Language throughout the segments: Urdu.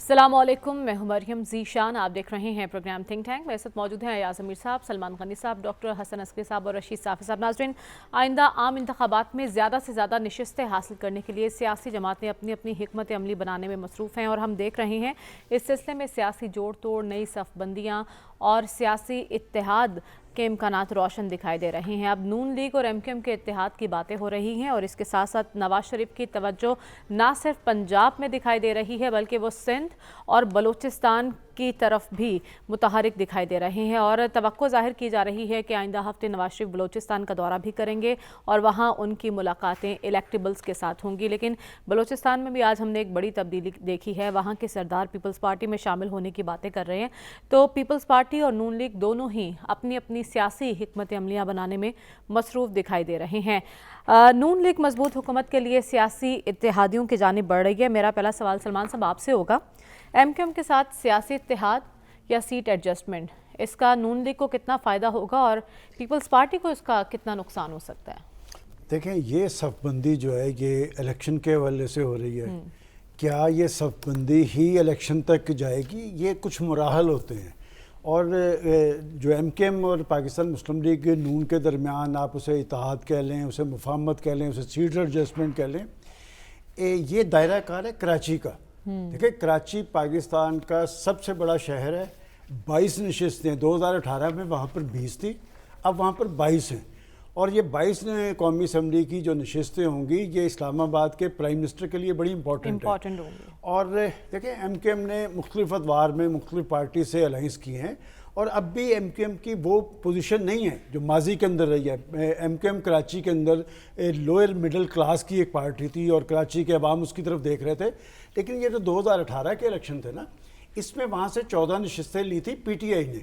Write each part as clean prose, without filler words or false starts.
السلام علیکم، میں ہوں مریم ذیشان. آپ دیکھ رہے ہیں پروگرام تھنک ٹینک. میرے ساتھ موجود ہیں ایاز امیر صاحب، سلمان غنی صاحب، ڈاکٹر حسن عسکری صاحب اور رشید صافی صاحب. ناظرین، آئندہ عام انتخابات میں زیادہ سے زیادہ نشستیں حاصل کرنے کے لیے سیاسی جماعتیں اپنی اپنی حکمت عملی بنانے میں مصروف ہیں، اور ہم دیکھ رہے ہیں اس سلسلے میں سیاسی جوڑ توڑ، نئی صف بندیاں اور سیاسی اتحاد کے امکانات روشن دکھائی دے رہے ہیں. اب نون لیگ اور ایم کیو ایم کے اتحاد کی باتیں ہو رہی ہیں، اور اس کے ساتھ ساتھ نواز شریف کی توجہ نہ صرف پنجاب میں دکھائی دے رہی ہے بلکہ وہ سندھ اور بلوچستان کی طرف بھی متحرک دکھائی دے رہے ہیں، اور توقع ظاہر کی جا رہی ہے کہ آئندہ ہفتے نواز شریف بلوچستان کا دورہ بھی کریں گے اور وہاں ان کی ملاقاتیں الیکٹیبلز کے ساتھ ہوں گی. لیکن بلوچستان میں بھی آج ہم نے ایک بڑی تبدیلی دیکھی ہے. وہاں کے سردار پیپلز پارٹی میں شامل ہونے کی باتیں کر رہے ہیں. تو پیپلز پارٹی اور نون لیگ دونوں ہی اپنی اپنی سیاسی حکمت عملیاں بنانے میں مصروف دکھائی دے رہے ہیں. نون لیگ مضبوط حکومت کے لیے سیاسی اتحادیوں کی جانب بڑھ رہی ہے. میرا پہلا سوال سلمان صاحب آپ سے ہوگا، ایم کیو ایم کے ساتھ سیاسی اتحاد یا سیٹ ایڈجسٹمنٹ، اس کا نون لیگ کو کتنا فائدہ ہوگا اور پیپلز پارٹی کو اس کا کتنا نقصان ہو سکتا ہے؟ دیکھیں، یہ صف بندی جو ہے یہ الیکشن کے حوالے سے ہو رہی ہے. کیا یہ صف بندی ہی الیکشن تک جائے گی؟ یہ کچھ مراحل ہوتے ہیں، اور جو ایم کے ایم اور پاکستان مسلم لیگ نون کے درمیان آپ اسے اتحاد کہہ لیں، اسے مفاہمت کہہ لیں، اسے سیٹ ایڈجسٹمنٹ کہہ لیں، یہ دائرہ کار ہے کراچی کا. دیکھیں، کراچی پاکستان کا سب سے بڑا شہر ہے. 22 نشستیں 2018 میں وہاں پر 20 تھی، اب وہاں پر 22 ہیں، اور یہ 22 قومی اسمبلی کی جو نشستیں ہوں گی یہ اسلام آباد کے پرائم منسٹر کے لیے بڑی امپورٹنٹ ہوں گی. اور دیکھیں، ایم کیو ایم نے مختلف ادوار میں مختلف پارٹی سے الائنس کیے ہیں، اور اب بھی ایم کیو ایم کی وہ پوزیشن نہیں ہے جو ماضی کے اندر رہی ہے. ایم کیو ایم کراچی کے اندر لوئر مڈل کلاس کی ایک پارٹی تھی اور کراچی کے عوام اس کی طرف دیکھ رہے تھے. لیکن یہ جو 2018 کے الیکشن تھے نا، اس میں وہاں سے 14 نشستیں لی تھی پی ٹی آئی نے،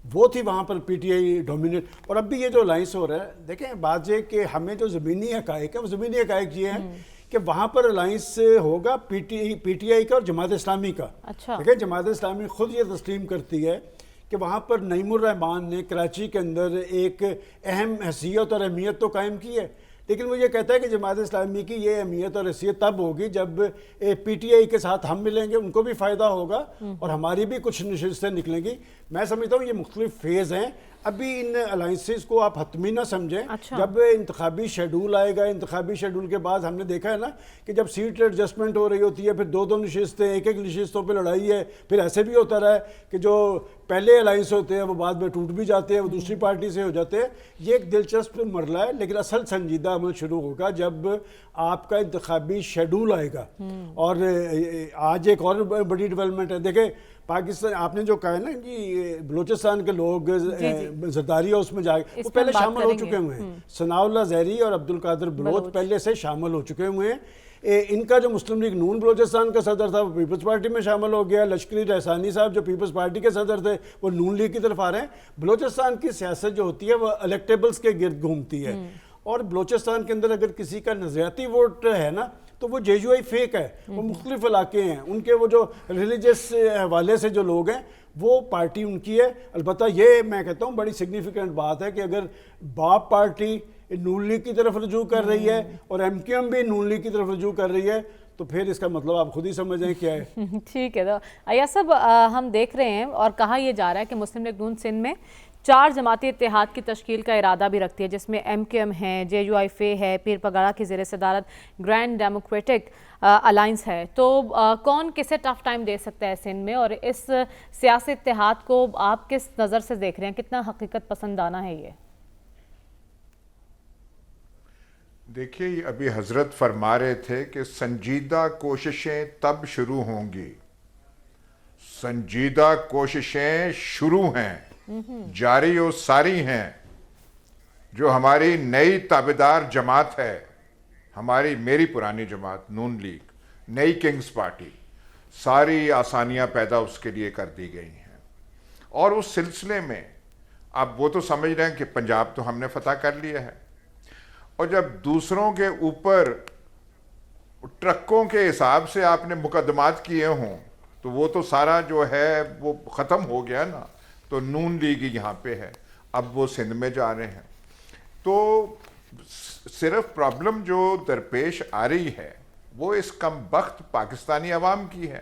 وہ تھی وہاں پر پی ٹی آئی ڈومینیٹ. اور اب بھی یہ جو الائنس ہو رہا ہے، دیکھیں بات یہ کہ ہمیں جو زمینی حقائق ہے وہ زمینی حقائق یہ ہیں کہ وہاں پر الائنس ہوگا پی ٹی آئی کا اور جماعت اسلامی کا. دیکھیں، جماعت اسلامی خود یہ تسلیم کرتی ہے کہ وہاں پر نعیم الرحمان نے کراچی کے اندر ایک اہم حیثیت اور اہمیت تو قائم کی ہے، لیکن وہ یہ کہتا ہے کہ جماعت اسلامی کی یہ اہمیت اور حیثیت تب ہوگی جب پی ٹی آئی کے ساتھ ہم ملیں گے، ان کو بھی فائدہ ہوگا اور ہماری بھی کچھ نشستیں نکلیں گی. میں سمجھتا ہوں یہ مختلف فیز ہیں. ابھی ان الائنسز کو آپ حتمی نہ سمجھیں. جب انتخابی شیڈول آئے گا، انتخابی شیڈول کے بعد ہم نے دیکھا ہے نا کہ جب سیٹ ایڈجسٹمنٹ ہو رہی ہوتی ہے، پھر دو نشستیں، ایک نشستوں پہ لڑائی ہے. پھر ایسے بھی ہوتا رہا ہے کہ جو پہلے الائنس ہوتے ہیں وہ بعد میں ٹوٹ بھی جاتے ہیں، وہ دوسری پارٹی سے ہو جاتے ہیں. یہ ایک دلچسپ مرحلہ ہے، لیکن اصل سنجیدہ عمل شروع ہوگا جب آپ کا انتخابی شیڈول آئے گا. اور آج ایک اور بڑی ڈیولپمنٹ ہے. دیکھیں، پاکستان آپ نے جو کہا ہے نا کہ بلوچستان کے لوگ زرداری ہاؤس میں جائے، وہ پہلے شامل ہو چکے ہوئے ہیں. ثناء اللہ زہری اور عبدالقادر بلوچ پہلے سے شامل ہو چکے ہوئے ہیں. ان کا جو مسلم لیگ نون بلوچستان کا صدر تھا وہ پیپلز پارٹی میں شامل ہو گیا. لشکری رحسانی صاحب جو پیپلز پارٹی کے صدر تھے وہ نون لیگ کی طرف آ رہے ہیں. بلوچستان کی سیاست جو ہوتی ہے وہ الیکٹیبلز کے گرد گھومتی ہے، اور بلوچستان کے اندر اگر کسی کا نظریاتی ووٹ ہے نا تو وہ جے یو آئی فیک ہے. وہ مختلف علاقے ہیں، ان کے وہ جو ریلیجس حوالے سے جو لوگ ہیں وہ پارٹی ان کی ہے. البتہ یہ میں کہتا ہوں بڑی سگنیفیکنٹ بات ہے کہ اگر باپ پارٹی نون لیگ کی طرف رجوع کر رہی ہے اور ایم کیو ایم بھی نون لیگ کی طرف رجوع کر رہی ہے تو پھر اس کا مطلب آپ خود ہی سمجھیں کیا ہے. ٹھیک ہے. تو ایاز صاحب، ہم دیکھ رہے ہیں اور کہا یہ جا رہا ہے کہ مسلم لیگ نون سندھ میں 4 جماعتی اتحاد کی تشکیل کا ارادہ بھی رکھتی ہے، جس میں ایم کیو ایم ہے، جے یو آئی فے ہے، پیر پگاڑا کی زیر صدارت گرینڈ ڈیموکریٹک الائنس ہے. تو کون کسے ٹف ٹائم دے سکتا ہے سندھ میں، اور اس سیاسی اتحاد کو آپ کس نظر سے دیکھ رہے ہیں؟ کتنا حقیقت پسندانہ ہے یہ؟ دیکھیے، ابھی حضرت فرما رہے تھے کہ سنجیدہ کوششیں تب شروع ہوں گی. سنجیدہ کوششیں شروع ہیں، جاری و ساری ہیں. جو ہماری نئی تابعدار جماعت ہے، میری پرانی جماعت نون لیگ، نئی کنگز پارٹی، ساری آسانیاں پیدا اس کے لیے کر دی گئی ہیں. اور اس سلسلے میں اب وہ تو سمجھ رہے ہیں کہ پنجاب تو ہم نے فتح کر لیا ہے، اور جب دوسروں کے اوپر ٹرکوں کے حساب سے آپ نے مقدمات کیے ہوں تو وہ تو سارا جو ہے وہ ختم ہو گیا نا. تو نون لیگ یہاں پہ ہے، اب وہ سندھ میں جا رہے ہیں. تو صرف پرابلم جو درپیش آ رہی ہے وہ اس کم بخت پاکستانی عوام کی ہے.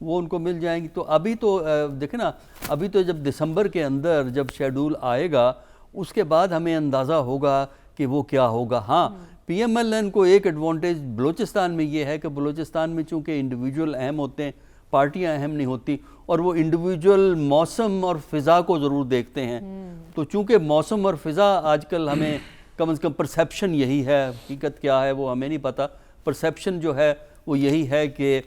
وہ ان کو مل جائیں گی. تو ابھی تو دیکھیں نا, ابھی تو جب دسمبر کے اندر جب شیڈول آئے گا اس کے بعد ہمیں اندازہ ہوگا کہ وہ کیا ہوگا. ہاں پی ایم ایل این کو ایک ایڈوانٹیج بلوچستان میں یہ ہے کہ بلوچستان میں چونکہ انڈیویجول اہم ہوتے ہیں, پارٹیاں اہم نہیں ہوتی, اور وہ انڈیویجول موسم اور فضا کو ضرور دیکھتے ہیں. تو چونکہ موسم اور فضا آج کل ہمیں کم از کم پرسیپشن یہی ہے, حقیقت کیا ہے وہ ہمیں نہیں پتہ, پرسیپشن جو ہے وہ یہی ہے کہ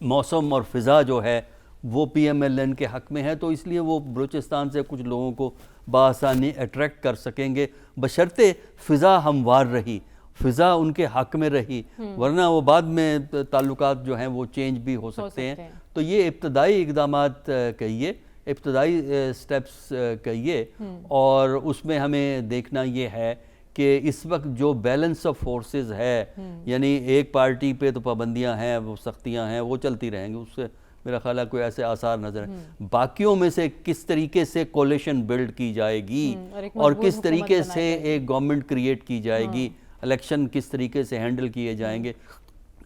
موسم اور فضا جو ہے وہ پی ایم ایل این کے حق میں ہے, تو اس لیے وہ بلوچستان سے کچھ لوگوں کو بآسانی اٹریکٹ کر سکیں گے بشرطے فضا ہموار رہی, فضا ان کے حق میں رہی, ورنہ وہ بعد میں تعلقات جو ہیں وہ چینج بھی ہو سکتے ہیں. تو یہ ابتدائی اقدامات کہیے, ابتدائی سٹیپس کہیے, اور اس میں ہمیں دیکھنا یہ ہے کہ اس وقت جو بیلنس آف فورسز ہے, یعنی ایک پارٹی پہ تو پابندیاں ہیں, وہ سختیاں ہیں, وہ چلتی رہیں گی, اس سے میرا خیال ہے کوئی ایسے آثار نظر ہیں. باقیوں میں سے کس طریقے سے کولیشن بلڈ کی جائے گی اور کس طریقے سے ایک گورنمنٹ کریٹ کی جائے گی, الیکشن کس طریقے سے ہینڈل کیے جائیں گے,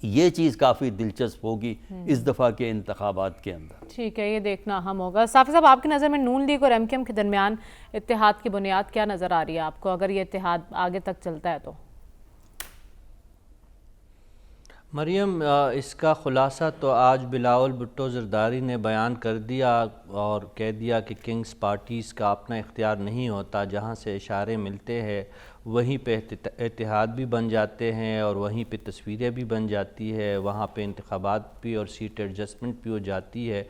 یہ چیز کافی دلچسپ ہوگی اس دفعہ کے انتخابات کے اندر. ٹھیک ہے, یہ دیکھنا اہم ہوگا. صافی صاحب, آپ کی نظر میں نون لیگ اور ایم کیو ایم کے درمیان اتحاد کی بنیاد کیا نظر آ رہی ہے آپ کو, اگر یہ اتحاد آگے تک چلتا ہے تو؟ مریم, اس کا خلاصہ تو آج بلاول بھٹو زرداری نے بیان کر دیا اور کہہ دیا کہ کنگز پارٹیز کا اپنا اختیار نہیں ہوتا, جہاں سے اشارے ملتے ہیں وہیں پہ اتحاد بھی بن جاتے ہیں اور وہیں پہ تصویریں بھی بن جاتی ہے, وہاں پہ انتخابات بھی اور سیٹ ایڈجسٹمنٹ بھی ہو جاتی ہے.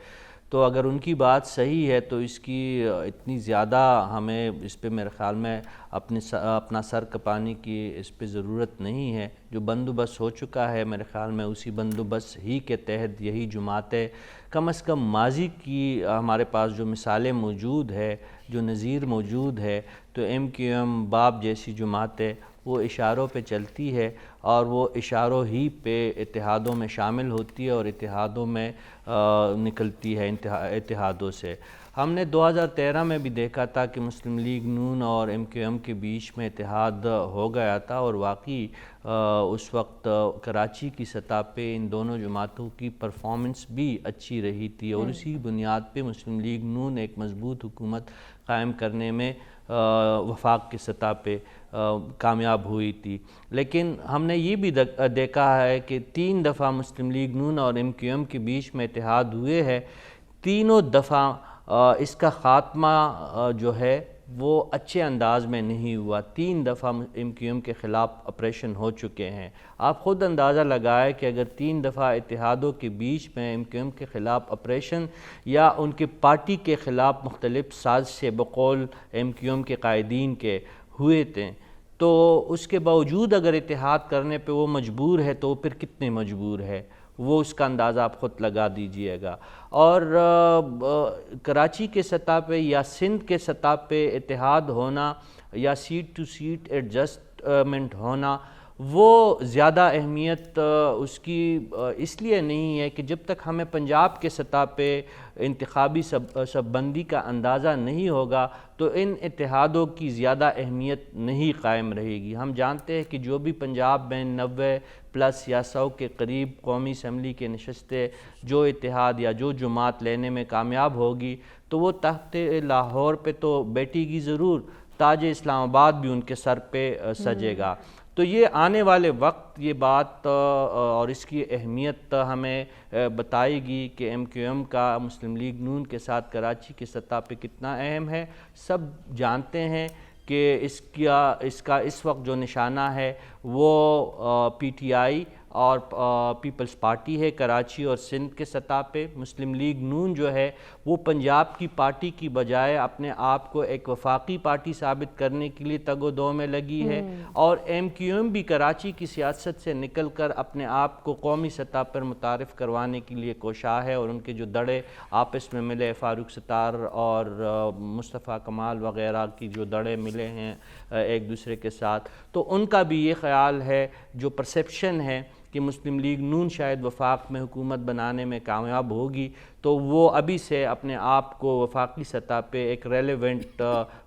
تو اگر ان کی بات صحیح ہے تو اس کی اتنی زیادہ ہمیں اس پہ میرے خیال میں اپنا سر کپانے کی اس پہ ضرورت نہیں ہے. جو بندوبست ہو چکا ہے میرے خیال میں اسی بندوبست ہی کے تحت یہی جماعتیں, کم از کم ماضی کی ہمارے پاس جو مثالیں موجود ہے, جو نظیر موجود ہے, تو ایم کیو ایم باب جیسی جماعتیں وہ اشاروں پہ چلتی ہے اور وہ اشاروں ہی پہ اتحادوں میں شامل ہوتی ہے اور اتحادوں میں نکلتی ہے اتحادوں سے. ہم نے 2013 میں بھی دیکھا تھا کہ مسلم لیگ نون اور ایم کیو ایم کے بیچ میں اتحاد ہو گیا تھا, اور واقعی اس وقت کراچی کی سطح پہ ان دونوں جماعتوں کی پرفارمنس بھی اچھی رہی تھی, اور اسی بنیاد پہ مسلم لیگ نون ایک مضبوط حکومت قائم کرنے میں وفاق کی سطح پہ کامیاب ہوئی تھی. لیکن ہم نے یہ بھی دیکھا ہے کہ 3 دفعہ مسلم لیگ نون اور ایم کیو ایم کے بیچ میں اتحاد ہوئے ہیں, تینوں دفعہ اس کا خاتمہ جو ہے وہ اچھے انداز میں نہیں ہوا. 3 دفعہ ایم کیو ایم کے خلاف آپریشن ہو چکے ہیں. آپ خود اندازہ لگائیں کہ اگر 3 دفعہ اتحادوں کے بیچ میں ایم کیو ایم کے خلاف آپریشن یا ان کے پارٹی کے خلاف مختلف سازشیں بقول ایم کیو ایم کے قائدین کے ہوئے تھے, تو اس کے باوجود اگر اتحاد کرنے پہ وہ مجبور ہے تو پھر کتنے مجبور ہے, وہ اس کا اندازہ آپ خود لگا دیجئے گا. اور کراچی کے سطح پہ یا سندھ کے سطح پہ اتحاد ہونا یا سیٹ ٹو سیٹ ایڈجسٹمنٹ ہونا, وہ زیادہ اہمیت اس کی اس لیے نہیں ہے کہ جب تک ہمیں پنجاب کے سطح پہ انتخابی سب بندی کا اندازہ نہیں ہوگا تو ان اتحادوں کی زیادہ اہمیت نہیں قائم رہے گی. ہم جانتے ہیں کہ جو بھی پنجاب میں 90+ یا 100 کے قریب قومی اسمبلی کے نشستیں جو اتحاد یا جو جماعت لینے میں کامیاب ہوگی تو وہ تخت لاہور پہ تو بیٹھے گی ضرور, تاج اسلام آباد بھی ان کے سر پہ سجے گا. تو یہ آنے والے وقت یہ بات اور اس کی اہمیت ہمیں بتائے گی کہ ایم کیو ایم کا مسلم لیگ نون کے ساتھ کراچی کی سطح پہ کتنا اہم ہے. سب جانتے ہیں کہ اس کا اس وقت جو نشانہ ہے وہ پی ٹی آئی اور پیپلز پارٹی ہے کراچی اور سندھ کے سطح پہ. مسلم لیگ نون جو ہے وہ پنجاب کی پارٹی کی بجائے اپنے آپ کو ایک وفاقی پارٹی ثابت کرنے کے لیے تگ و دو میں لگی ہے, اور ایم کیو ایم بھی کراچی کی سیاست سے نکل کر اپنے آپ کو قومی سطح پر متعارف کروانے کے لیے کوشاں ہے, اور ان کے جو دڑے آپس میں ملے, فاروق ستار اور مصطفیٰ کمال وغیرہ کی جو دڑے ملے ہیں ایک دوسرے کے ساتھ, تو ان کا بھی یہ خیال ہے, جو پرسیپشن ہے کہ مسلم لیگ نون شاید وفاق میں حکومت بنانے میں کامیاب ہوگی, تو وہ ابھی سے اپنے آپ کو وفاقی سطح پہ ایک ریلیونٹ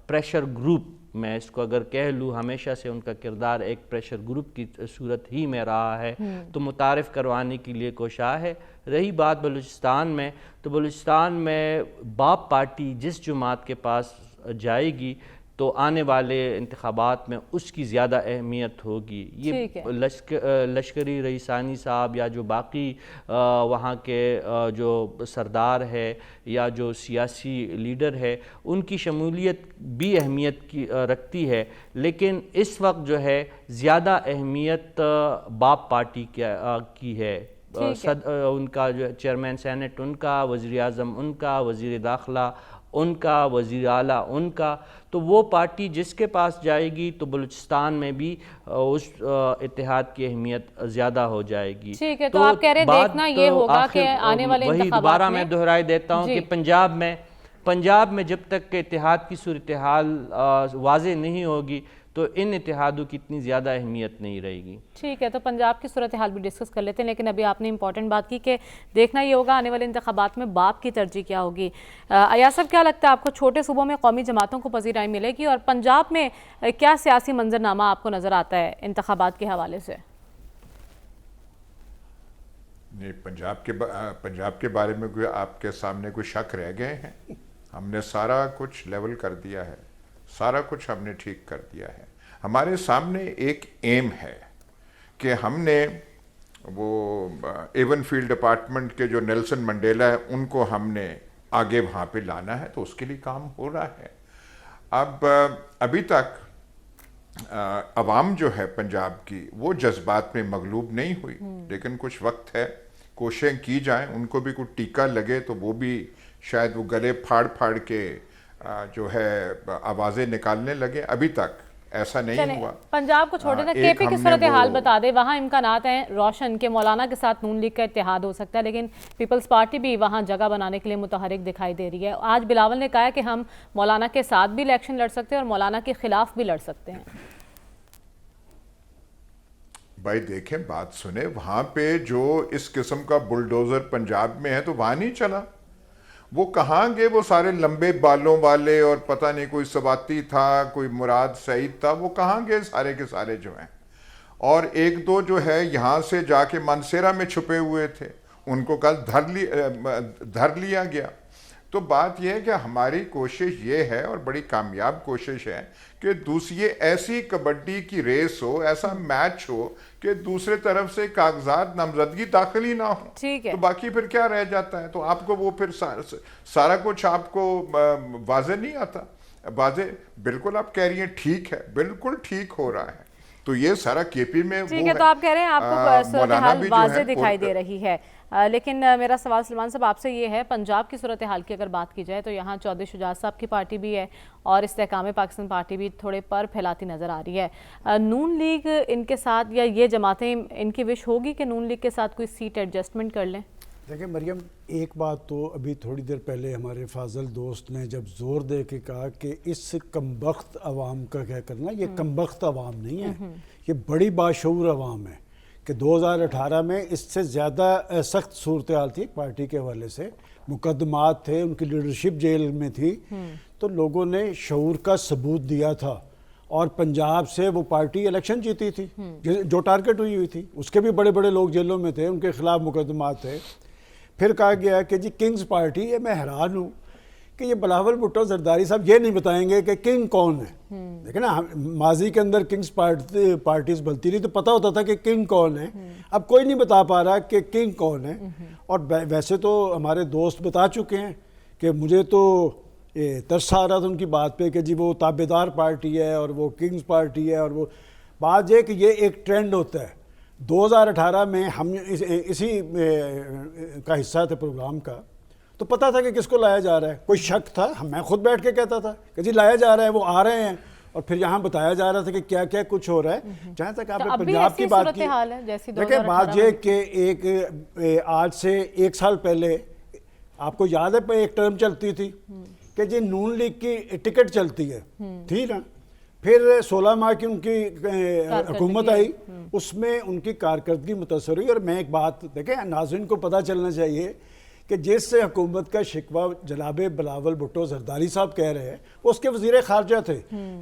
پریشر گروپ میں اس کو اگر کہہ لوں ہمیشہ سے ان کا کردار ایک پریشر گروپ کی صورت ہی میں رہا ہے، تو متعارف کروانے کے لیے کوشاں ہے۔ رہی بات بلوچستان میں، تو بلوچستان میں باپ پارٹی جس جماعت کے پاس جائے گی تو آنے والے انتخابات میں اس کی زیادہ اہمیت ہوگی۔ یہ لشکری رئیسانی صاحب یا جو باقی وہاں کے جو سردار ہے یا جو سیاسی لیڈر ہے ان کی شمولیت بھی اہمیت کی رکھتی ہے، لیکن اس وقت جو ہے زیادہ اہمیت باپ پارٹی کی ہے۔ ان کا جو چیئرمین سینٹ ان کا، وزیر اعظم ان کا، وزیر داخلہ ان کا، وزیر اعلیٰ ان کا، تو وہ پارٹی جس کے پاس جائے گی تو بلوچستان میں بھی اس اتحاد کی اہمیت زیادہ ہو جائے گی۔ ٹھیک ہے، تو آپ کہہ رہے ہیں دیکھنا یہ ہوگا کہ آنے والے وہی انتخابات دوبارہ میں دہرائی دیتا ہوں کہ پنجاب میں جب تک کہ اتحاد کی صورتحال واضح نہیں ہوگی تو ان اتحادوں کی اتنی زیادہ اہمیت نہیں رہے گی۔ ٹھیک ہے، تو پنجاب کی صورتحال بھی ڈسکس کر لیتے ہیں، لیکن ابھی آپ نے امپورٹنٹ بات کی کہ دیکھنا یہ ہوگا آنے والے انتخابات میں باپ کی ترجیح کیا ہوگی۔ ایاز صاحب، کیا لگتا ہے آپ کو چھوٹے صوبوں میں قومی جماعتوں کو پذیرائی ملے گی، اور پنجاب میں کیا سیاسی منظرنامہ آپ کو نظر آتا ہے انتخابات کے حوالے سے؟ نہیں، پنجاب کے بارے میں کوئی آپ کے سامنے کوئی شک رہ گئے ہیں؟ ہم نے سارا کچھ لیول کر دیا ہے، سارا کچھ ہم نے ٹھیک کر دیا ہے۔ ہمارے سامنے ایک ایم ہے کہ ہم نے وہ ایون فیلڈ ڈپارٹمنٹ کے جو نیلسن منڈیلا ہے ان کو ہم نے آگے وہاں پہ لانا ہے، تو اس کے لیے کام ہو رہا ہے۔ اب ابھی تک عوام جو ہے پنجاب کی وہ جذبات میں مغلوب نہیں ہوئی، لیکن کچھ وقت ہے، کوششیں کی جائیں، ان کو بھی کوئی ٹیکہ لگے تو وہ بھی شاید وہ گلے پھاڑ کے جو ہے آوازیں نکالنے لگے۔ ابھی تک ایسا نہیں ہوا۔ پنجاب کو چھوڑے نا، کے پی کی صورتحال بتا دے، وہاں امکانات ہیں روشن کہ مولانا کے ساتھ نون لیگ کا اتحاد ہو سکتا ہے، لیکن پیپلز پارٹی بھی وہاں جگہ بنانے کے لیے متحرک دکھائی دے رہی ہے۔ آج بلاول نے کہا ہے کہ ہم مولانا کے ساتھ بھی الیکشن لڑ سکتے ہیں اور مولانا کے خلاف بھی لڑ سکتے ہیں۔ بھائی دیکھیں، بات سنیں، وہاں پہ جو اس قسم کا بلڈوزر پنجاب میں ہے تو وہاں نہیں چلا، وہ کہاں گئے؟ وہ سارے لمبے بالوں والے اور پتہ نہیں کوئی سباتی تھا، کوئی مراد سعید تھا، وہ کہاں گئے سارے کے سارے جو ہیں؟ اور ایک دو جو ہے یہاں سے جا کے مانسیرا میں چھپے ہوئے تھے، ان کو کل دھر لیا گیا۔ تو بات یہ ہے کہ ہماری کوشش یہ ہے اور بڑی کامیاب کوشش ہے کہ دوسری ایسی کبڈی کی ریس ہو، ایسا میچ ہو کہ دوسرے طرف سے کاغذات نامزدگی داخل ہی نہ ہو، تو باقی پھر کیا رہ جاتا ہے؟ تو آپ کو وہ پھر سارا کچھ آپ کو واضح نہیں آتا۔ واضح بالکل آپ کہہ رہی ہیں ٹھیک ہے، بالکل ٹھیک ہو رہا ہے۔ تو یہ سارا کے پی میں ٹھیک ہے، تو آپ کہہ رہے ہیں آپ کو صورتحال واضح دکھائی دے رہی ہے، لیکن میرا سوال سلمان صاحب آپ سے یہ ہے، پنجاب کی صورتحال کی اگر بات کی جائے تو یہاں چودھری شجاعت صاحب کی پارٹی بھی ہے اور استحکام پاکستان پارٹی بھی تھوڑے پر پھیلاتی نظر آ رہی ہے۔ نون لیگ ان کے ساتھ یا یہ جماعتیں ان کی وش ہوگی کہ نون لیگ کے ساتھ کوئی سیٹ ایڈجسٹمنٹ کر لیں؟ دیکھیں مریم، ایک بات تو ابھی تھوڑی دیر پہلے ہمارے فاضل دوست نے جب زور دے کے کہا کہ اس کمبخت عوام کا کیا کرنا، یہ کمبخت عوام نہیں ہے، یہ بڑی باشعور عوام ہے کہ 2018 میں اس سے زیادہ سخت صورتحال تھی پارٹی کے حوالے سے، مقدمات تھے، ان کی لیڈرشپ جیل میں تھی، تو لوگوں نے شعور کا ثبوت دیا تھا اور پنجاب سے وہ پارٹی الیکشن جیتی تھی جو ٹارگٹ ہوئی تھی، اس کے بھی بڑے بڑے لوگ جیلوں میں تھے، ان کے خلاف مقدمات تھے۔ پھر کہا گیا کہ جی کنگز پارٹی ہے، میں حیران ہوں کہ یہ بلاول بھٹو زرداری صاحب یہ نہیں بتائیں گے کہ کنگ کون ہے۔ دیکھیں نا، ماضی کے اندر کنگز پارٹیز بنتی رہی تو پتہ ہوتا تھا کہ کنگ کون ہے، اب کوئی نہیں بتا پا رہا کہ کنگ کون ہے۔ اور ویسے تو ہمارے دوست بتا چکے ہیں کہ مجھے تو ترس آ رہا تھا ان کی بات پہ کہ جی وہ تابعدار پارٹی ہے اور وہ کنگز پارٹی ہے، اور وہ بات یہ کہ یہ ایک ٹرینڈ ہوتا ہے۔ 2018 میں ہم اسی کا حصہ تھے پروگرام کا، تو پتہ تھا کہ کس کو لایا جا رہا ہے، کوئی شک تھا؟ میں خود بیٹھ کے کہتا تھا کہ جی لایا جا رہا ہے، وہ آ رہے ہیں، اور پھر یہاں بتایا جا رہا تھا کہ کیا کیا کچھ ہو رہا ہے۔ جہاں تک آپ نے پنجاب کی بات کی، دیکھیں بات یہ کہ ایک آج سے 1 سال پہلے آپ کو یاد ہے ایک ٹرم چلتی تھی کہ جی نون لیگ کی ٹکٹ چلتی ہے، تھی نا، پھر 16 ماہ کی ان کی حکومت آئی، اس میں ان کی کارکردگی متاثر ہوئی۔ اور میں ایک بات دیکھیں، ناظرین کو پتہ چلنا چاہیے کہ جس سے حکومت کا شکوہ جناب بلاول بھٹو زرداری صاحب کہہ رہے ہیں وہ اس کے وزیر خارجہ تھے،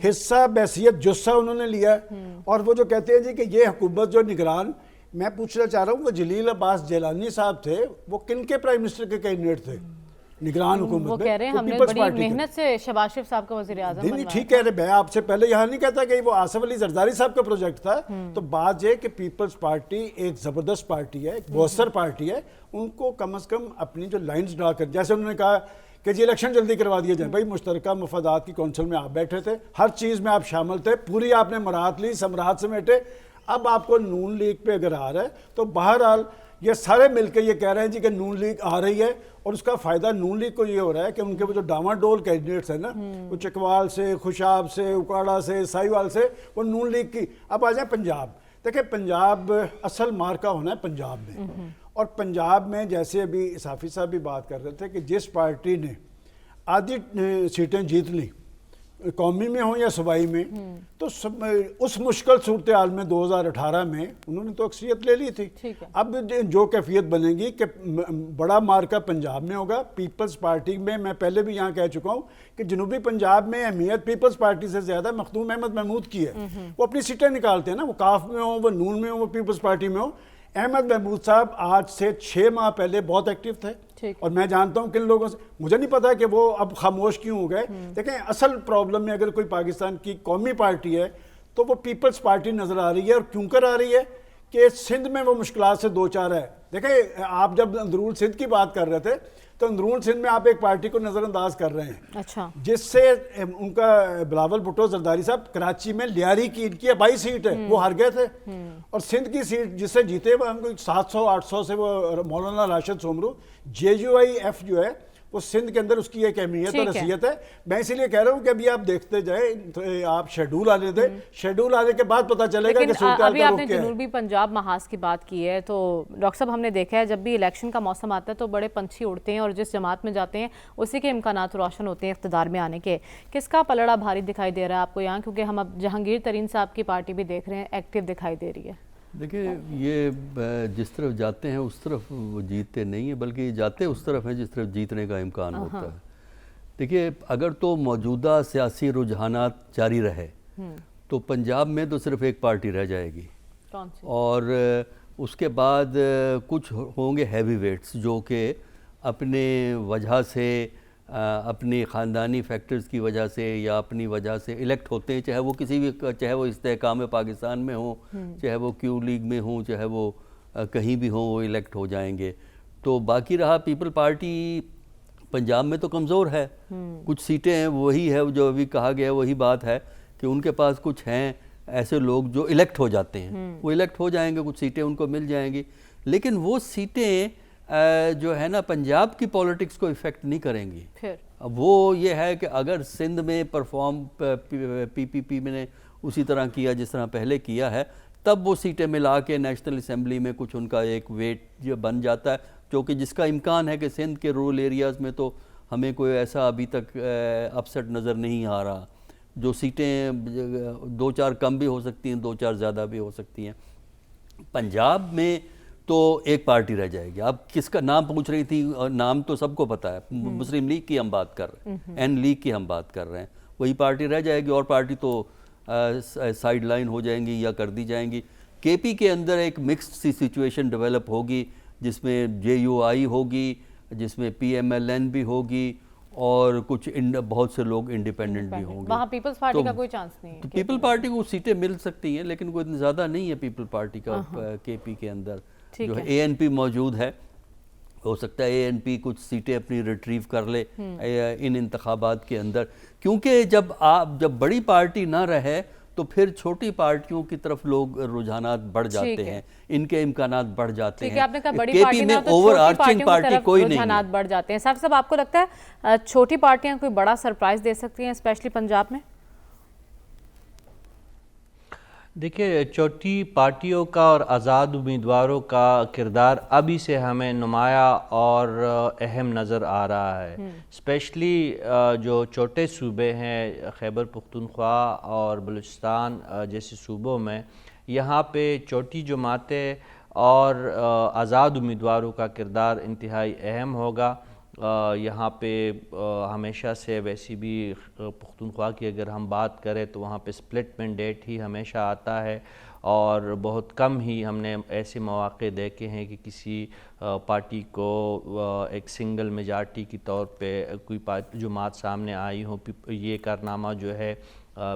حصہ بحیثیت جثہ انہوں نے لیا، اور وہ جو کہتے ہیں جی کہ یہ حکومت جو نگران، میں پوچھنا چاہ رہا ہوں وہ جلیل عباس جیلانی صاحب تھے، وہ کن کے پرائم منسٹر کے کینڈیڈیٹ تھے نگران حکومت میں؟ وہ کہہ رہے ہیں ہم نے بڑی محنت سے شہباز شریف صاحب کا وزیر اعظم نہیں ٹھیک کہہ رہے، میں آپ سے پہلے یہاں نہیں کہتا کہ وہ آصف علی زرداری صاحب کا پروجیکٹ تھا، تو بات یہ کہ پیپلز پارٹی ایک زبردست پارٹی ہے، ایک مؤثر پارٹی ہے، ان کو کم از کم اپنی جو لائنز ڈرا کر، جیسے انہوں نے کہا کہ جی الیکشن جلدی کروا دیے جائیں، بھائی مشترکہ مفادات کی کونسل میں آپ بیٹھے تھے، ہر چیز میں آپ شامل تھے، پوری آپ نے مراعات لی، سمراعات سمیٹے، اب آپ کو نون لیگ پہ اگر آ رہا ہے تو بہرحال یہ سارے مل کے یہ کہہ رہے ہیں جی کہ نون لیگ آ رہی ہے، اور اس کا فائدہ نون لیگ کو یہ ہو رہا ہے کہ ان کے وہ جو ڈاما ڈول کینڈیڈیٹس ہیں نا، وہ چکوال سے، خوشاب سے، اکاڑا سے، سائیوال سے، وہ نون لیگ کی. اب آ جائیں پنجاب. دیکھیں پنجاب اصل مارکا ہونا ہے پنجاب میں، اور پنجاب میں جیسے ابھی صافی صاحب بھی بات کر رہے تھے کہ جس پارٹی نے آدھی سیٹیں جیت لی، قومی میں ہوں یا صوبائی میں، تو اس مشکل صورتحال میں 2018 میں انہوں نے تو اکثریت لے لی تھی. اب جو کیفیت بنے گی کہ بڑا مارکا پنجاب میں ہوگا. پیپلز پارٹی میں میں پہلے بھی یہاں کہہ چکا ہوں کہ جنوبی پنجاب میں اہمیت پیپلز پارٹی سے زیادہ مختوم احمد محمود کی ہے. وہ اپنی سیٹیں نکالتے ہیں نا، وہ کاف میں ہوں، وہ نون میں ہوں، وہ پیپلز پارٹی میں ہوں. احمد محمود صاحب آج سے 6 ماہ پہلے بہت ایکٹیو تھے، اور میں جانتا ہوں کن لوگوں سے، مجھے نہیں پتا کہ وہ اب خاموش کیوں ہو گئے. دیکھیں اصل پرابلم میں اگر کوئی پاکستان کی قومی پارٹی ہے تو وہ پیپلز پارٹی نظر آ رہی ہے، اور کیوں کر آ رہی ہے کہ سندھ میں وہ مشکلات سے دو چار ہے. دیکھیں آپ جب اندرون سندھ کی بات کر رہے تھے تو اندرون سندھ میں آپ ایک پارٹی کو نظر انداز کر رہے ہیں، اچھا، جس سے ان کا بلاول بھٹو زرداری صاحب کراچی میں لیاری کی ان کی 22 سیٹ ہے، وہ ہار گئے تھے، اور سندھ کی سیٹ جس سے جیتے وہ ہم کو 700-800 سے وہ مولانا راشد سومرو. JUIF جو ہے وہ سندھ کے اندر اس کی ایک اہمیت اور حیثیت ہے. میں اسی لیے کہہ رہا ہوں کہ ابھی آپ دیکھتے جائیں، آپ شیڈول آنے دیں، شیڈول آنے کے بعد پتہ چلے گا کہ صورتحال ابھی کا آپ رخ نے کیا ہے. جنوبی پنجاب محاذ کی بات کی ہے تو ڈاکٹر صاحب ہم نے دیکھا ہے جب بھی الیکشن کا موسم آتا ہے تو بڑے پنچھی اڑتے ہیں، اور جس جماعت میں جاتے ہیں اسی کے امکانات روشن ہوتے ہیں اقتدار میں آنے کے. کس کا پلڑا بھاری دکھائی دے رہا ہے آپ کو یہاں، کیونکہ ہم اب جہانگیر ترین صاحب کی پارٹی بھی دیکھ رہے ہیں ایکٹیو دکھائی دے رہی ہے؟ دیکھیں یہ جس طرف جاتے ہیں اس طرف وہ جیتتے نہیں ہیں، بلکہ یہ جاتے اس طرف ہیں جس طرف جیتنے کا امکان ہوتا ہے. دیکھیے اگر تو موجودہ سیاسی رجحانات جاری رہے تو پنجاب میں تو صرف ایک پارٹی رہ جائے گی، اور اس کے بعد کچھ ہوں گے ہیوی ویٹس جو کہ اپنے وجہ سے، اپنی خاندانی فیکٹرز کی وجہ سے یا اپنی وجہ سے الیکٹ ہوتے ہیں، چاہے وہ کسی بھی، چاہے وہ استحکام پاکستان میں ہوں، چاہے وہ کیو لیگ میں ہوں، چاہے وہ کہیں بھی ہوں، وہ الیکٹ ہو جائیں گے. تو باقی رہا پیپل پارٹی پنجاب میں تو کمزور ہے، کچھ سیٹیں ہیں، وہی ہے جو ابھی کہا گیا، وہی بات ہے کہ ان کے پاس کچھ ہیں ایسے لوگ جو الیکٹ ہو جاتے ہیں، وہ الیکٹ ہو جائیں گے، کچھ سیٹیں ان کو مل جائیں گی. لیکن وہ سیٹیں جو ہے نا پنجاب کی پولیٹکس کو افیکٹ نہیں کریں گی. اب وہ یہ ہے کہ اگر سندھ میں پرفارم PPP میں نے اسی طرح کیا جس طرح پہلے کیا ہے، تب وہ سیٹیں ملا کے نیشنل اسمبلی میں کچھ ان کا ایک ویٹ جو بن جاتا ہے، جو کہ جس کا امکان ہے کہ سندھ کے رورل ایریاز میں تو ہمیں کوئی ایسا ابھی تک اپسٹ نظر نہیں آ رہا. جو سیٹیں 2-4 کم بھی ہو سکتی ہیں، 2-4 زیادہ بھی ہو سکتی ہیں. پنجاب میں تو ایک پارٹی رہ جائے گی. آپ کس کا نام پوچھ رہی تھی، نام تو سب کو پتہ ہے، مسلم لیگ کی ہم بات کر رہے ہیں، N لیگ کی ہم بات کر رہے ہیں. وہی پارٹی رہ جائے گی، اور پارٹی تو سائیڈ لائن ہو جائیں گی یا کر دی جائیں گی. KP کے اندر ایک مکسڈ سی سچویشن ڈیولپ ہوگی، جس میں JUI ہوگی، جس میں PMLN بھی ہوگی، اور کچھ بہت سے لوگ انڈیپینڈنٹ بھی ہوں گے. وہاں پیپلز پارٹی کا کوئی چانس نہیں ہے. پیپل پارٹی کو سیٹیں مل سکتی ہیں لیکن کوئی زیادہ نہیں ہے پیپل پارٹی کا KP کے اندر. جو ہے ANP موجود ہے، ہو سکتا ہے ANP کچھ سیٹیں اپنی ریٹریو کر لے ان انتخابات کے اندر، کیونکہ جب بڑی پارٹی نہ رہے تو پھر چھوٹی پارٹیوں کی طرف لوگ رجحانات بڑھ جاتے ہیں، ان کے امکانات بڑھ جاتے ہیں. آپ نے کہا بڑی پارٹی نہ تو چھوٹی پارٹیوں کی طرف رجحانات بڑھ جاتے ہیں. صاحب آپ کو لگتا ہے چھوٹی پارٹیاں کوئی بڑا سرپرائز دے سکتی ہیں اسپیشلی پنجاب میں؟ دیکھیے چھوٹی پارٹیوں کا اور آزاد امیدواروں کا کردار ابھی سے ہمیں نمایاں اور اہم نظر آ رہا ہے. اسپیشلی جو چھوٹے صوبے ہیں، خیبر پختونخوا اور بلوچستان جیسے صوبوں میں، یہاں پہ چھوٹی جماعتیں اور آزاد امیدواروں کا کردار انتہائی اہم ہوگا۔ یہاں پہ ہمیشہ سے ویسی بھی پختونخوا کی اگر ہم بات کریں تو وہاں پہ سپلٹ مینڈیٹ ہی ہمیشہ آتا ہے، اور بہت کم ہی ہم نے ایسے مواقع دیکھے ہیں کہ کسی پارٹی کو ایک سنگل میجارٹی کی طور پہ کوئی جماعت سامنے آئی ہو۔ یہ کارنامہ جو ہے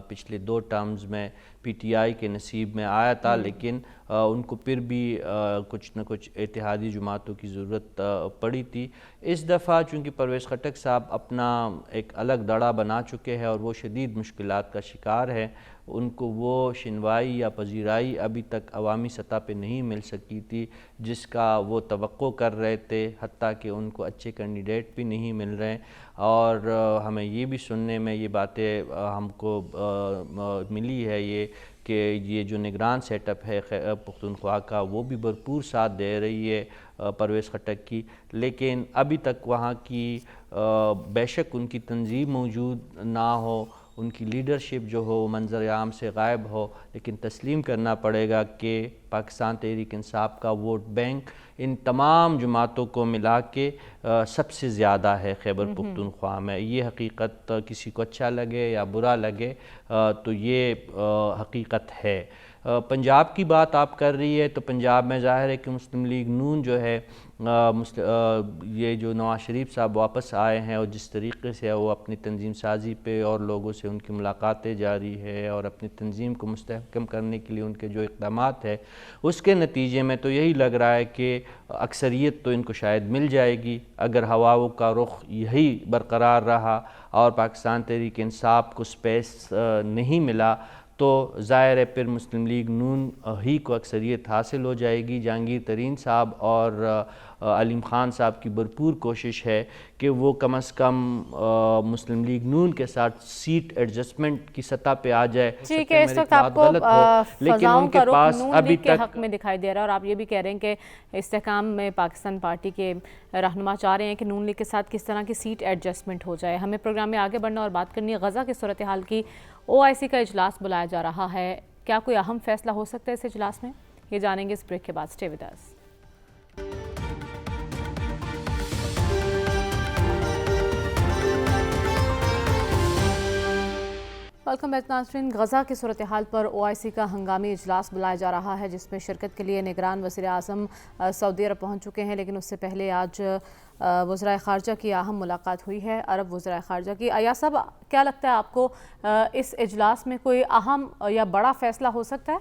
پچھلے 2 ٹرمز میں پی ٹی آئی کے نصیب میں آیا تھا، لیکن ان کو پھر بھی کچھ نہ کچھ اتحادی جماعتوں کی ضرورت پڑی تھی۔ اس دفعہ چونکہ پرویز خٹک صاحب اپنا ایک الگ دڑا بنا چکے ہیں اور وہ شدید مشکلات کا شکار ہے، ان کو وہ شنوائی یا پذیرائی ابھی تک عوامی سطح پہ نہیں مل سکی تھی جس کا وہ توقع کر رہے تھے، حتیٰ کہ ان کو اچھے کینڈیڈیٹ بھی نہیں مل رہے، اور ہمیں یہ بھی سننے میں یہ باتیں ہم کو ملی ہے یہ کہ یہ جو نگران سیٹ اپ ہے پختونخوا کا وہ بھی بھرپور ساتھ دے رہی ہے پرویز خٹک کی، لیکن ابھی تک وہاں کی بے شک ان کی تنظیم موجود نہ ہو، ان کی لیڈرشپ جو ہو منظر عام سے غائب ہو، لیکن تسلیم کرنا پڑے گا کہ پاکستان تحریک انصاف کا ووٹ بینک ان تمام جماعتوں کو ملا کے سب سے زیادہ ہے خیبر پختونخوا میں۔ یہ حقیقت کسی کو اچھا لگے یا برا لگے تو یہ حقیقت ہے۔ پنجاب کی بات آپ کر رہی ہے تو پنجاب میں ظاہر ہے کہ مسلم لیگ نون جو ہے یہ جو نواز شریف صاحب واپس آئے ہیں اور جس طریقے سے وہ اپنی تنظیم سازی پہ اور لوگوں سے ان کی ملاقاتیں جاری ہے اور اپنی تنظیم کو مستحکم کرنے کے لیے ان کے جو اقدامات ہے، اس کے نتیجے میں تو یہی لگ رہا ہے کہ اکثریت تو ان کو شاید مل جائے گی اگر ہواؤں کا رخ یہی برقرار رہا اور پاکستان تحریک انصاف کو سپیس نہیں ملا تو ظاہر ہے پھر مسلم لیگ نون ہی کو اکثریت حاصل ہو جائے گی۔ جہانگیر ترین صاحب اور علیم خان صاحب کی بھرپور کوشش ہے کہ وہ کم از کم مسلم لیگ نون کے ساتھ سیٹ ایڈجسٹمنٹ کی سطح پہ آ جائے۔ ٹھیک ہے، اس وقت آپ کو فضاؤں کا رخ نون لیگ کے حق میں دکھائی دے رہا ہے، اور آپ یہ بھی کہہ رہے ہیں کہ استحکام میں پاکستان پارٹی کے رہنما چاہ رہے ہیں کہ نون لیگ کے ساتھ کس طرح کی سیٹ ایڈجسٹمنٹ ہو جائے۔ ہمیں پروگرام میں آگے بڑھنا اور بات کرنی ہے غزہ کی صورتحال کی۔ OIC کا اجلاس بلایا جا رہا ہے، کیا کوئی اہم فیصلہ ہو سکتا ہے اس اجلاس میں؟ یہ جانیں گے اس بریک کے بعد۔ Stay with us. Welcome back ناظرین۔ غزہ کی صورتحال پر OIC کا ہنگامی اجلاس بلایا جا رہا ہے جس میں شرکت کے لیے نگران وزیر اعظم سعودی عرب پہنچ چکے ہیں، لیکن اس سے پہلے آج وزرائے خارجہ کی اہم ملاقات ہوئی ہے، عرب وزرائے خارجہ کی۔ ایاز صاحب، کیا لگتا ہے آپ کو اس اجلاس میں کوئی اہم یا بڑا فیصلہ ہو سکتا ہے؟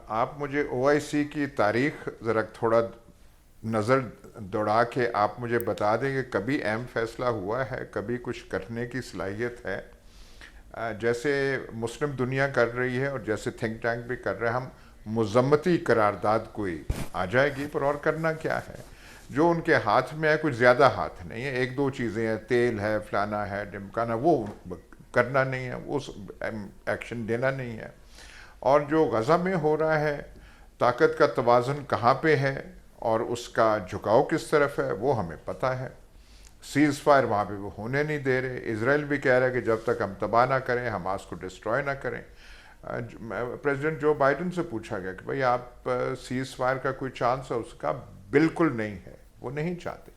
آپ مجھے OIC کی تاریخ ذرا تھوڑا نظر دوڑا کے آپ مجھے بتا دیں کہ کبھی اہم فیصلہ ہوا ہے، کبھی کچھ کرنے کی صلاحیت ہے؟ جیسے مسلم دنیا کر رہی ہے اور جیسے تھنک ٹینک بھی کر رہے ہیں، ہم مذمتی قرارداد کوئی آ جائے گی، پر اور کرنا کیا ہے؟ جو ان کے ہاتھ میں ہے کچھ زیادہ ہاتھ نہیں ہے، 1-2 چیزیں ہیں، تیل ہے، فلانا ہے، ڈمکانا، وہ کرنا نہیں ہے، وہ ایکشن دینا نہیں ہے۔ اور جو غزہ میں ہو رہا ہے، طاقت کا توازن کہاں پہ ہے اور اس کا جھکاؤ کس طرف ہے وہ ہمیں پتہ ہے۔ سیز فائر وہاں پہ وہ ہونے نہیں دے رہے، اسرائیل بھی کہہ رہا ہے کہ جب تک ہم تباہ نہ کریں، حماس کو ڈسٹروائے نہ کریں۔ پریزیڈنٹ جو بائیڈن سے پوچھا گیا کہ بھئی آپ سیز فائر کا کوئی چانس ہے، اس کا بالکل نہیں ہے، وہ نہیں چاہتے۔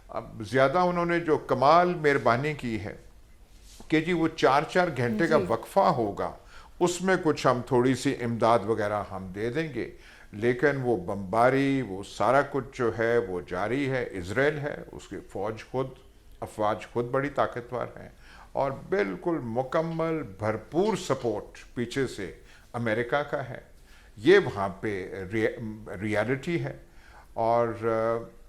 اب زیادہ انہوں نے جو کمال مہربانی کی ہے کہ جی وہ 4 گھنٹے کا وقفہ ہوگا، اس میں کچھ ہم تھوڑی سی امداد وغیرہ ہم دے دیں گے، لیکن وہ بمباری، وہ سارا کچھ جو ہے وہ جاری ہے۔ اسرائیل ہے، اس کی افواج خود بڑی طاقتور ہیں اور بالکل مکمل بھرپور سپورٹ پیچھے سے امریکہ کا ہے۔ یہ وہاں پہ ریالٹی ہے۔ اور